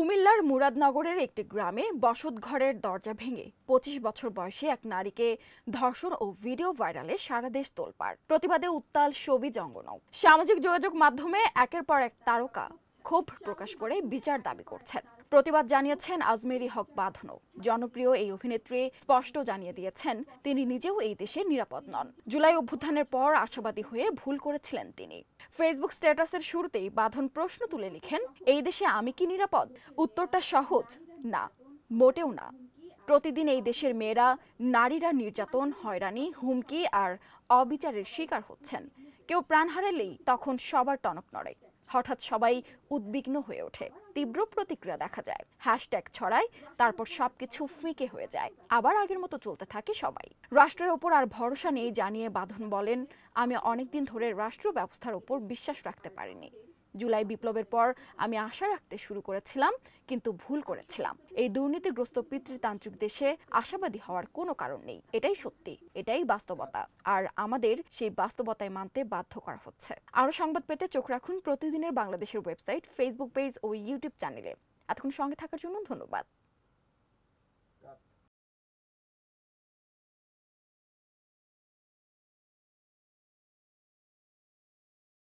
কুমিল্লার মুরাদনগরের একটি গ্রামে বসতঘরের দরজা ভেঙে ২৫ বছর বয়সী এক নারীকে ধর্ষণ ও ভিডিও ভাইরালে সারা দেশ তোলপাড়। প্রতিবাদে উত্তাল সবুজ অঙ্গনও। সামাজিক যোগাযোগ মাধ্যমে একের পর এক তারকা ক্ষোভ প্রকাশ করে বিচার দাবি করছেন। প্রতিবাদ জানিয়েছেন আজমেরী হক বাঁধনও। জনপ্রিয় এই অভিনেত্রী স্পষ্ট জানিয়ে দিয়েছেন তিনি নিজেও এই দেশে নিরাপদ নন। জুলাই অভ্যুত্থানের পর আশাবাদী হয়ে ভুল করেছিলেন তিনি। ফেসবুক স্ট্যাটাসের শুরুতেই বাঁধন প্রশ্ন তুলে লিখেন, এই দেশে আমি কি নিরাপদ? উত্তরটা সহজ, না, মোটেও না। প্রতিদিন এই দেশের মেয়েরা, নারীরা নির্যাতন, হয়রানি, হুমকি আর অবিচারের শিকার হচ্ছেন। কেউ প্রাণ হারালেই তখন সবার টনক নড়ে। হঠাৎ সবাই উদ্বিগ্ন হয়ে ওঠে, তীব্র প্রতিক্রিয়া দেখা যায়, হ্যাশট্যাগ ছড়ায়, তারপর সবকিছু ফিকে হয়ে যায়। আবার আগের মতো চলতে থাকে সবাই। রাষ্ট্রের ওপর আর ভরসা নেই জানিয়ে বাঁধন বলেন, আমি অনেকদিন ধরে রাষ্ট্র ব্যবস্থার ওপর বিশ্বাস রাখতে পারিনি। জুলাই বিপ্লবের পর আমি আশা রাখতে শুরু করেছিলাম, কিন্তু ভুল করেছিলাম। এই দুর্নীতিগ্রস্ত পিতৃতান্ত্রিক দেশে আশাবাদী হওয়ার কোনো কারণ নেই। এটাই সত্যি, এটাই বাস্তবতা, আর আমাদের সেই বাস্তবতায় মানতে বাধ্য করা হচ্ছে। আরও সংবাদ পেতে চোখ রাখুন প্রতিদিনের বাংলাদেশের ওয়েবসাইট, ফেসবুক পেজ ও ইউটিউব চ্যানেলে। এতক্ষণ সঙ্গে থাকার জন্য ধন্যবাদ।